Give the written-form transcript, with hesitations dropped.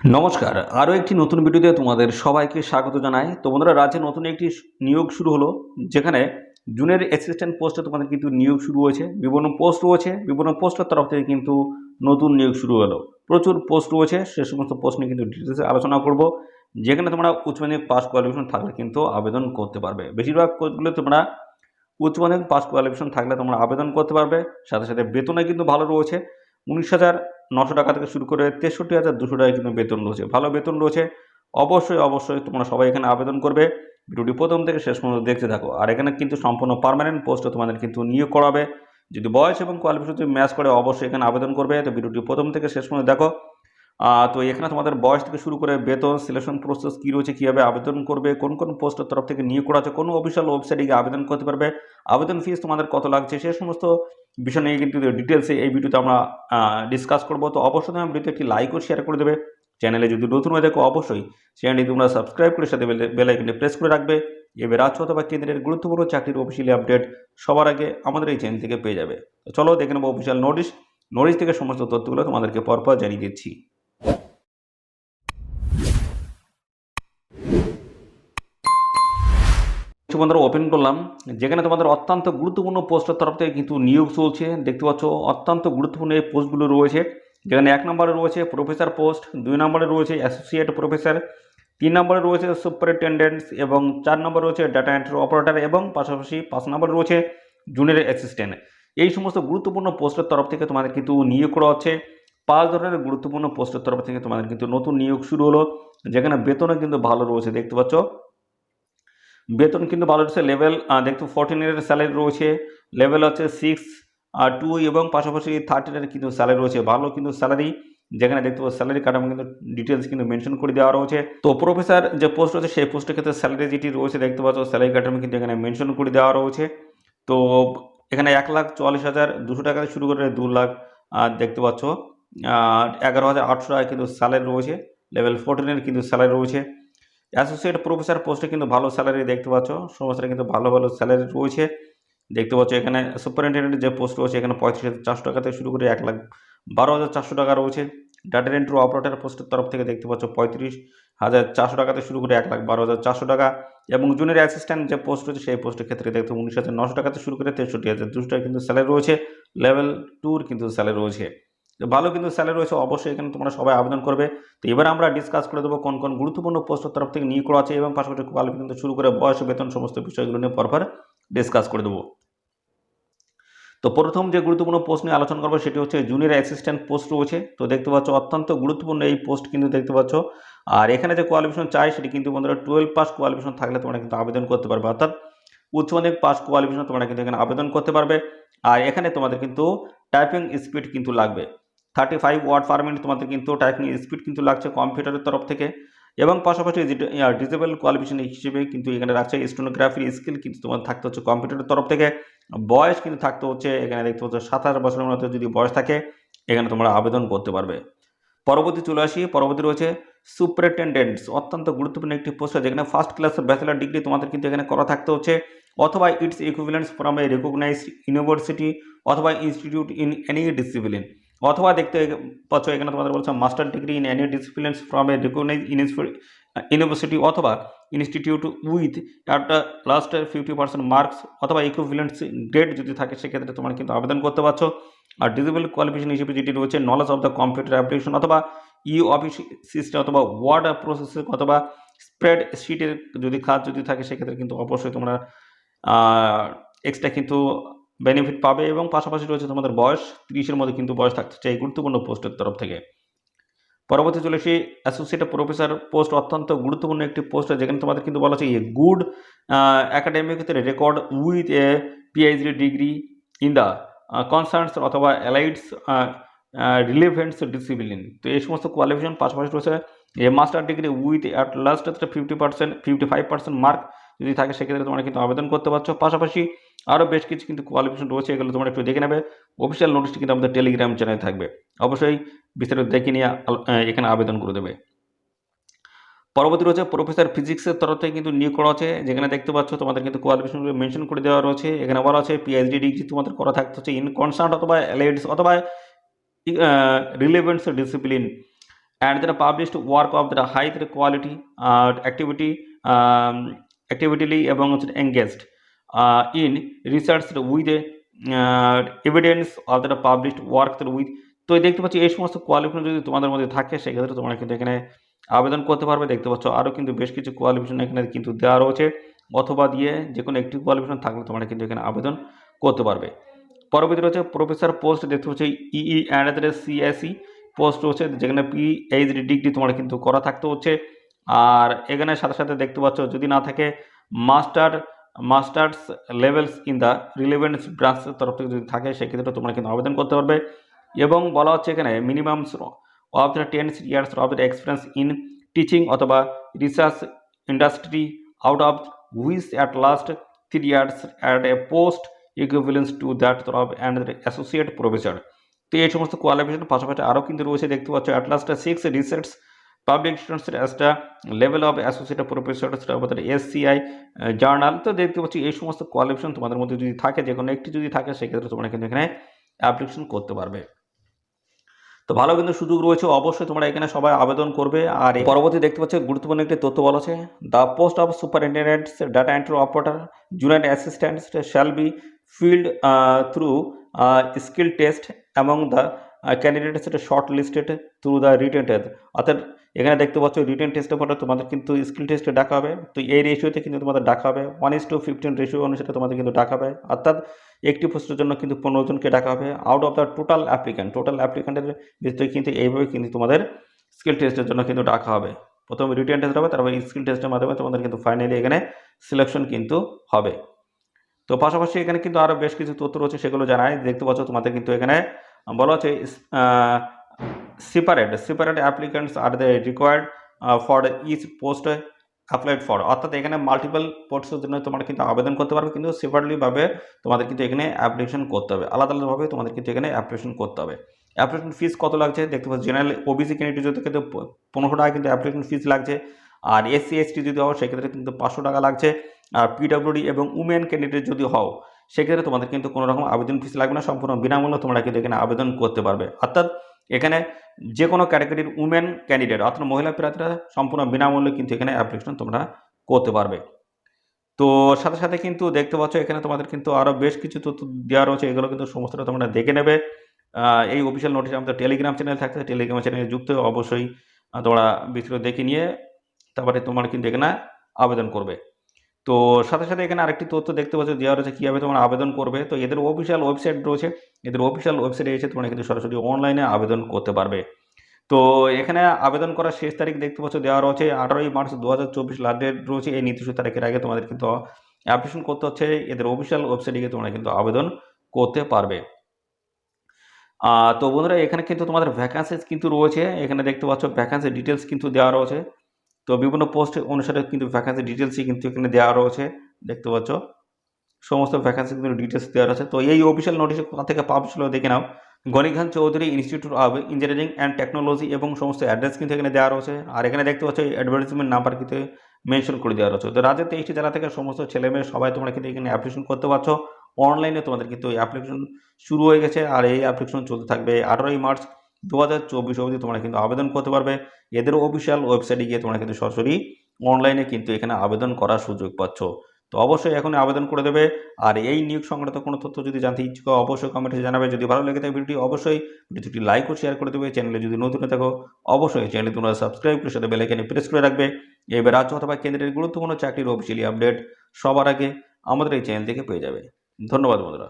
নমস্কার। আরো একটি নতুন ভিডিওতে তোমাদের সবাইকে স্বাগত জানাই। তো বন্ধুরা, রাজ্যে নতুন একটি নিয়োগ শুরু হলো, যেখানে জুনিয়র অ্যাসিস্ট্যান্ট পোস্টে তোমাদের কিন্তু নিয়োগ শুরু হয়েছে। বিভিন্ন পোস্ট রয়েছে, বিভিন্ন পোস্টের তরফ থেকে কিন্তু নতুন নিয়োগ শুরু হলো। প্রচুর পোস্ট রয়েছে, সে সমস্ত পোস্ট নিয়ে কিন্তু ডিটেলসে আলোচনা করব। যেখানে তোমরা উচ্চ মাধ্যমিক পাস কোয়ালিফিকেশন থাকলে কিন্তু আবেদন করতে পারবে। বেশিরভাগ পোস্টগুলো তোমরা উচ্চ মাধ্যমিক পাস কোয়ালিফিকেশন থাকলে তোমরা আবেদন করতে পারবে। সাথে সাথে বেতনে কিন্তু ভালো রয়েছে। 19,900 টাকা থেকে শুরু করে 63,200 টাকা কিন্তু বেতন রয়েছে, ভালো বেতন রয়েছে। অবশ্যই তোমরা সবাই এখানে আবেদন করবে। ভিডিওটি প্রথম থেকে শেষ পর্যন্ত দেখতে থাকো। আর এখানে কিন্তু সম্পূর্ণ পার্মানেন্ট পোস্টে তোমাদের কিন্তু নিয়োগ করাবে। যদি বয়স এবং কোয়ালিফিকেশন যদি ম্যাচ করে, অবশ্যই এখানে আবেদন করবে। তো ভিডিওটি প্রথম থেকে শেষ পর্যন্ত দেখো। তো এখানে তোমাদের বয়স থেকে শুরু করে বেতন, সিলেকশন প্রসেস কী রয়েছে, কীভাবে আবেদন করবে, কোন কোন পোস্টের তরফ থেকে নিয়োগ করা আছে, কোন অফিসিয়াল ওয়েবসাইটে গিয়ে আবেদন করতে পারবে, আবেদন ফিস তোমাদের কত লাগছে, সে সমস্ত বিষয় নিয়ে কিন্তু ডিটেলসে এই ভিডিওতে আমরা ডিসকাস করবো। তো অবশ্যই তোমার ভিডিওতে একটি লাইক ও শেয়ার করে দেবে। চ্যানেলে যদি নতুন হয়ে দেখো, অবশ্যই চ্যানেলটি তোমরা সাবস্ক্রাইব করে সাথে বেল আইকনটি প্রেস করে রাখবে। এবার রাজ্য অথবা কেন্দ্রের গুরুত্বপূর্ণ চাকরির অফিসিয়ালি আপডেট সবার আগে আমাদের এই চ্যানেল থেকে পেয়ে যাবে। তো চলো দেখে নেবো অফিসিয়াল নোটিশ থেকে সমস্ত তথ্যগুলো তোমাদেরকে পরপর জানিয়ে দিচ্ছি। বন্ধুরা, ওপেন করলাম, যেখানে তোমাদের অত্যন্ত গুরুত্বপূর্ণ পোস্টের তরফ থেকে কিন্তু নিয়োগ চলছে। দেখতে পাচ্ছ অত্যন্ত গুরুত্বপূর্ণ এই পোস্টগুলো রয়েছে, যেখানে 1 নম্বরে রয়েছে প্রফেসর পোস্ট, 2 নম্বরে রয়েছে অ্যাসোসিয়েট প্রফেসর, 3 নম্বরে রয়েছে সুপারিনটেন্ডেন্ট এবং 4 নম্বরে রয়েছে ডাটা এন্ট্রি অপারেটর এবং পাশাপাশি 5 নম্বরে রয়েছে জুনিয়র অ্যাসিস্ট্যান্ট। এই সমস্ত গুরুত্বপূর্ণ পোস্টের তরফ থেকে তোমাদের কিন্তু নিয়োগ করা হচ্ছে। 5 ধরনের গুরুত্বপূর্ণ পোস্টের তরফ থেকে তোমাদের কিন্তু নতুন নিয়োগ শুরু হলো, যেখানে বেতনও কিন্তু ভালো রয়েছে। দেখতে পাচ্ছ বেতন কিন্তু ভালো রয়েছে। লেভেল দেখতে 14 এর স্যালারি রয়েছে, লেভেল হচ্ছে 6 আর 2 এবং পাশাপাশি 13 এর কিন্তু স্যালারি রয়েছে, ভালো কিন্তু স্যালারি। যেখানে দেখতে পাচ্ছ স্যালারি কাঠামো কিন্তু ডিটেলস কিন্তু মেনশন করে দেওয়া রয়েছে। তো প্রফেসর যে পোস্ট রয়েছে সেই পোস্টের ক্ষেত্রে স্যালারি যেটি রয়েছে দেখতে পাচ্ছ স্যালারি কাঠামো কিন্তু এখানে মেনশন করে দেওয়া রয়েছে। তো এখানে 1,44,200 টাকা থেকে শুরু করে 2 লাখ দেখতে পাচ্ছ 11,800 টাকা কিন্তু স্যালারি রয়েছে। লেভেল 14 এর কিন্তু স্যালারি রয়েছে। অ্যাসোসিয়েট প্রফেসর পোস্টে কিন্তু ভালো স্যালারি দেখতে পাচ্ছ, সমস্ত কিন্তু ভালো স্যালারি রয়েছে। দেখতে পাচ্ছ এখানে সুপারিনটেন্ডেন্টের যে পোস্ট রয়েছে এখানে 35,400 টাকা থেকে শুরু করে 1,12,400 টাকা রয়েছে। ডাটা এন্ট্রি অপারেটর পোস্টের তরফ থেকে দেখতে পাচ্ছ 35,400 টাকা থেকে শুরু করে 1,12,400 টাকা। এবং জুনিয়র অ্যাসিস্ট্যান্ট যে পোস্ট রয়েছে সেই পোস্টের ক্ষেত্রে দেখতে 19,900 টাকা থেকে শুরু করে 63,200 টাকা কিন্তু স্যালারি রয়েছে। লেভেল 2 কিন্তু স্যালারি রয়েছে। তো ভালো কিন্তু স্যালারি রয়েছে, অবশ্যই এখানে তোমরা সবাই আবেদন করবে। তো এবার আমরা ডিসকাস করে দেবো কোন কোন গুরুত্বপূর্ণ পোস্টের তরফ থেকে নিয়োগ করা আছে এবং পাশাপাশি কোয়ালিফিকেশন শুরু করে বয়স, বেতন সমস্ত বিষয়গুলো নিয়ে পরপর ডিসকাস করে দেবো। তো প্রথম যে গুরুত্বপূর্ণ পোস্ট নিয়ে আলোচনা করবো সেটি হচ্ছে জুনিয়র অ্যাসিস্ট্যান্ট পোস্ট রয়েছে। তো দেখতে পাচ্ছ অত্যন্ত গুরুত্বপূর্ণ এই পোস্ট কিন্তু দেখতে পাচ্ছ। আর এখানে যে কোয়ালিফিকেশন চাই সেটি কিন্তু বন্ধুরা 12 পাস কোয়ালিফিকেশন থাকলে তোমরা কিন্তু আবেদন করতে পারবে, অর্থাৎ উচ্চ মাধ্যমিক পাস কোয়ালিফিকেশন তোমরা কিন্তু এখানে আবেদন করতে পারবে। আর এখানে তোমাদের কিন্তু টাইপিং স্পিড কিন্তু লাগবে 35 ওয়ার্ড পার মিনিট, তোমাদের কিন্তু টাইপিং স্পিড কিন্তু লাগছে কম্পিউটারের তরফ থেকে। এবং পাশাপাশি ডিসেবল কোয়ালিফিকেশন হিসেবে কিন্তু এখানে রাখছে স্টেনোগ্রাফির স্কিল কিন্তু তোমার থাকতে হচ্ছে কম্পিউটারের তরফ থেকে। বয়স কিন্তু থাকতে হচ্ছে এখানে দেখতে হচ্ছে 27 বছরের মধ্যে যদি বয়স থাকে এখানে তোমরা আবেদন করতে পারবে। পরবর্তী চলে আসি, পরবর্তী রয়েছে সুপারিনটেন্ডেন্টস, অত্যন্ত গুরুত্বপূর্ণ একটি পোস্ট, যেখানে ফার্স্ট ক্লাসের ব্যাচেলার ডিগ্রি তোমাদের কিন্তু এখানে করা থাকতে হচ্ছে, অথবা its equivalence from a recognised university অথবা ইনস্টিটিউট ইন এনি ডিসিপ্লিন, অথবা দেখতে পাচ্ছ এখানে তোমাদের বলছে master degree in any disciplines from a recognised university অথবা ইনস্টিটিউট উইথ একটা লাস্ট 50% মার্কস অথবা ইকুইভ্যালেন্স গ্রেড যদি থাকে সেক্ষেত্রে তোমরা কিন্তু আবেদন করতে পারছো। আর ডিসেবল কোয়ালিফিকেশন হিসেবে যেটি রয়েছে knowledge of the computer application অথবা অফিস সিস্টেম অথবা ওয়ার্ড প্রসেসিং অথবা স্প্রেড শিটের যদি কাজ যদি থাকে সেক্ষেত্রে কিন্তু অবশ্যই তোমরা এক্সট্রা কিন্তু বেনিফিট পাবে। এবং পাশাপাশি রয়েছে তোমাদের বয়স 30-এর মধ্যে কিন্তু বয়স থাকতে চাই গুরুত্বপূর্ণ পোস্টের তরফ থেকে। পরবর্তী চলে এসে অ্যাসোসিয়েট প্রফেসর পোস্ট, অত্যন্ত গুরুত্বপূর্ণ একটি পোস্ট, যেখানে তোমাদের কিন্তু বলা হচ্ছে good academic record with a PhD degree in the concerns অথবা অ্যালাইডস রিলেভেন্টস ডিসিপ্লিন। তো এই সমস্ত কোয়ালিফিকেশন পাশাপাশি রয়েছে a master degree with at last 55% mark যদি থাকে সেক্ষেত্রে তোমরা কিন্তু আবেদন করতে পারছো। পাশাপাশি আরও বেশ কিছু কিন্তু কোয়ালিফিকেশন রয়েছে, এগুলো তোমরা একটু দেখে নেবে। অফিসিয়াল নোটিশটি কিন্তু আমাদের টেলিগ্রাম চ্যানেলে থাকবে, অবশ্যই বিস্তারিত দেখে নিয়ে এখানে আবেদন করে দেবে। পরবর্তী রয়েছে প্রফেসর ফিজিক্সের তরফ থেকে কিন্তু নিয়োগ করা আছে, যেখানে দেখতে পাচ্ছ তোমাদের কিন্তু কোয়ালিফিকেশনগুলো মেনশন করে দেওয়া রয়েছে। এখানে বলা আছে পিএইচডি ডিগ্রি তোমাদের করা থাকতে হচ্ছে ইন কনসার্ট অথবা অ্যালাইডস অথবা রিলেভেন্টস discipline and then published work of the high quality actively এবং engaged in research with evidence of the published work with। তো দেখতে পাচ্ছি এই সমস্ত কোয়ালিফিকেশন যদি তোমাদের মধ্যে থাকে সেক্ষেত্রে তোমরা কিন্তু এখানে আবেদন করতে পারবে। দেখতে পাচ্ছ আরও কিন্তু বেশ কিছু কোয়ালিফিকেশন এখানে কিন্তু দেওয়া রয়েছে, অথবা দিয়ে যে কোনো একটি কোয়ালিফিকেশন থাকলে তোমরা কিন্তু এখানে আবেদন করতে পারবে। পরবর্তী রয়েছে প্রফেসর পোস্ট, দেখতে পাচ্ছি ইই অ্যান্ড সিএসই পোস্ট রয়েছে, যেখানে পিএইচডি ডিগ্রি তোমার কিন্তু করা থাকতে হচ্ছে। আর এখানে সাথে সাথে দেখতে পাচ্ছ যদি না থাকে masters levels in the relevant ব্রাঞ্চের তরফ থেকে যদি থাকে সেক্ষেত্রে তোমরা কিন্তু আবেদন করতে পারবে। এবং বলা হচ্ছে এখানে minimum of the 10 years of the experience in teaching অথবা research industry out of which at last 3 years at a post equivalence to that of and associate professor. তো এই সমস্ত কোয়ালিফিকেশন পাশাপাশি আরও কিন্তু রয়েছে, দেখতে পাচ্ছ at last 6 research publications as the level of associate professor SCI journal. তো দেখতে পাচ্ছি এই সমস্ত কোয়ালিফিকেশন তোমাদের মধ্যে যদি থাকে, যে কোনো একটি যদি থাকে সেক্ষেত্রে তোমরা কিন্তু এখানে অ্যাপ্লিকেশন করতে পারবে। তো ভালো কিন্তু সুযোগ রয়েছে, অবশ্যই তোমরা এখানে সবাই আবেদন করবে। আর পরবর্তী দেখতে পাচ্ছ গুরুত্বপূর্ণ একটি তথ্য বলা আছে, the post of superintendent data entry operator junior assistant shall be field through skill test among the candidates short listed through the written test. অর্থাৎ এখানে দেখতে পাচ্ছ রিটেন টেস্টের পরে তোমাদের কিন্তু স্কিল টেস্টে ডাকা হবে। তো এই রেশিওতে কিন্তু তোমাদের ডাকা হবে 1:15 রেশিও অনুসারে তোমাদের কিন্তু ডাকা হবে। অর্থাৎ একটি পোস্টের জন্য কিন্তু 15 জনকে ডাকা হবে আউট অফ দ্য টোটাল অ্যাপ্লিক্যান্টের ভিতরে কিন্তু এইভাবে কিন্তু তোমাদের স্কিল টেস্টের জন্য কিন্তু ডাকা হবে। প্রথমে রিটেন টেস্ট হবে, তারপরে স্কিল টেস্টের মাধ্যমে তোমাদের কিন্তু ফাইনালি এখানে সিলেকশন কিন্তু হবে। তো পাশাপাশি এখানে কিন্তু আরও বেশ কিছু তথ্য রয়েছে, সেগুলো জানাই। দেখতে পাচ্ছ তোমাদের কিন্তু এখানে বলা হচ্ছে separate applicants are the required for each post applied for. অর্থাৎ এখানে মাল্টিপল পোস্টের জন্য তোমরা কিন্তু আবেদন করতে পারবে, কিন্তু সেপারেটলিভাবে তোমাদের কিন্তু এখানে অ্যাপ্লিকেশন করতে হবে, আলাদা আলাদাভাবে তোমাদের কিন্তু এখানে অ্যাপ্লিকেশন করতে হবে। অ্যাপ্লিকেশন ফিস কত লাগছে দেখতে পাচ্ছ, জেনারেল ওবিসি ক্যান্ডিডেট যদি কিন্তু 15 টাকা কিন্তু অ্যাপ্লিকেশন ফিস লাগছে। আর এসসি এসটি যদি হও সেক্ষেত্রে কিন্তু 500 টাকা লাগছে। আর পিডব্লিউডি এবং উমেন ক্যান্ডিডেট যদি হও সেক্ষেত্রে তোমাদের কিন্তু কোনো রকম আবেদন ফিস লাগবে না, সম্পূর্ণ বিনামূল্যে তোমরা কিন্তু এখানে আবেদন করতে পারবে। অর্থাৎ এখানে যে কোনো ক্যাটাগরির উমেন ক্যান্ডিডেট অর্থাৎ মহিলা প্রার্থীরা সম্পূর্ণ বিনামূল্যে কিন্তু এখানে অ্যাপ্লিকেশন তোমরা করতে পারবে। তো সাথে সাথে কিন্তু দেখতে পাচ্ছ এখানে তোমাদের কিন্তু আরও বেশ কিছু তথ্য দেওয়া রয়েছে, এগুলো কিন্তু সমস্তটা তোমরা দেখে নেবে। এই অফিসিয়াল নোটিশ আমাদের টেলিগ্রাম চ্যানেল থাকছে, টেলিগ্রাম চ্যানেলে যুক্ত অবশ্যই তোমরা বিস্তারিত দেখে নিয়ে তারপরে তোমরা কিন্তু এখানে আবেদন করবে। তো সাথে সাথে এখানে আরেকটি তথ্য দেখতে পাচ্ছ দেওয়া রয়েছে কীভাবে তোমরা আবেদন করবে। তো এদের অফিসিয়াল ওয়েবসাইট রয়েছে, এদের অফিসিয়াল ওয়েবসাইটে এসে তোমরা কিন্তু সরাসরি অনলাইনে আবেদন করতে পারবে। তো এখানে আবেদন করার শেষ তারিখ দেখতে পাচ্ছ দেওয়া রয়েছে 18ই মার্চ 2024 লাস্ট ডেট রয়েছে। এই নির্দিষ্ট তারিখের আগে তোমাদের কিন্তু অ্যাপ্লিকেশন করতে হচ্ছে, এদের অফিসিয়াল ওয়েবসাইটে গিয়ে তোমরা কিন্তু আবেদন করতে পারবে। তো বন্ধুরা এখানে কিন্তু তোমাদের ভ্যাকান্সিজ কিন্তু রয়েছে, এখানে দেখতে পাচ্ছ ভ্যাকান্সি ডিটেলস কিন্তু দেওয়া রয়েছে। তো বিভিন্ন পোস্ট অনুসারে কিন্তু ভ্যাকান্সি ডিটেলসই কিন্তু এখানে দেওয়া রয়েছে, দেখতে পাচ্ছ সমস্ত ভ্যাকান্সি কিন্তু ডিটেলস দেওয়া রয়েছে। তো এই অফিসিয়াল নোটিশ কোথা থেকে পাবলিশ হলো দেখে নাও, Gani Khan Chowdhury institute of engineering and technology এবং সমস্ত অ্যাড্রেস কিন্তু এখানে দেওয়া রয়েছে। আর এখানে দেখতে পাচ্ছ অ্যাডভার্টাইজমেন্ট নাম্বার কিন্তু মেনশন করে দেওয়া রয়েছে। তো রাজ্যের 23টি জেলা থেকে সমস্ত ছেলেমেয়ে সবাই তোমরা কিন্তু এখানে অ্যাপ্লিকেশন করতে পারছো অনলাইনে। তোমাদের কিন্তু এই অ্যাপ্লিকেশন শুরু হয়ে গেছে, আর এই অ্যাপ্লিকেশন চলতে থাকবে 18ই মার্চ 2024 অবধি তোমরা কিন্তু আবেদন করতে পারবে। এদের অফিসিয়াল ওয়েবসাইটে গিয়ে তোমরা কিন্তু সরাসরি অনলাইনে কিন্তু এখানে আবেদন করার সুযোগ পাচ্ছ। তো অবশ্যই এখন আবেদন করে দেবে। আর এই নিয়োগ সংক্রান্ত কোনো তথ্য যদি জানতে ইচ্ছুক অবশ্যই কমেন্টে জানাবে। যদি ভালো লেগে থাকে ভিডিওটি অবশ্যই ভিডিওটি লাইক ও শেয়ার করে দেবে। চ্যানেলে যদি নতুন থাকো অবশ্যই চ্যানেলটি তোমরা সাবস্ক্রাইব করে সাথে বেল আইকনে প্রেস করে রাখবে। এবার রাজ্য অথবা কেন্দ্রের গুরুত্বপূর্ণ চাকরির অফিসিয়ালি আপডেট সবার আগে আমাদের এই চ্যানেল থেকে পেয়ে যাবে। ধন্যবাদ বন্ধুরা।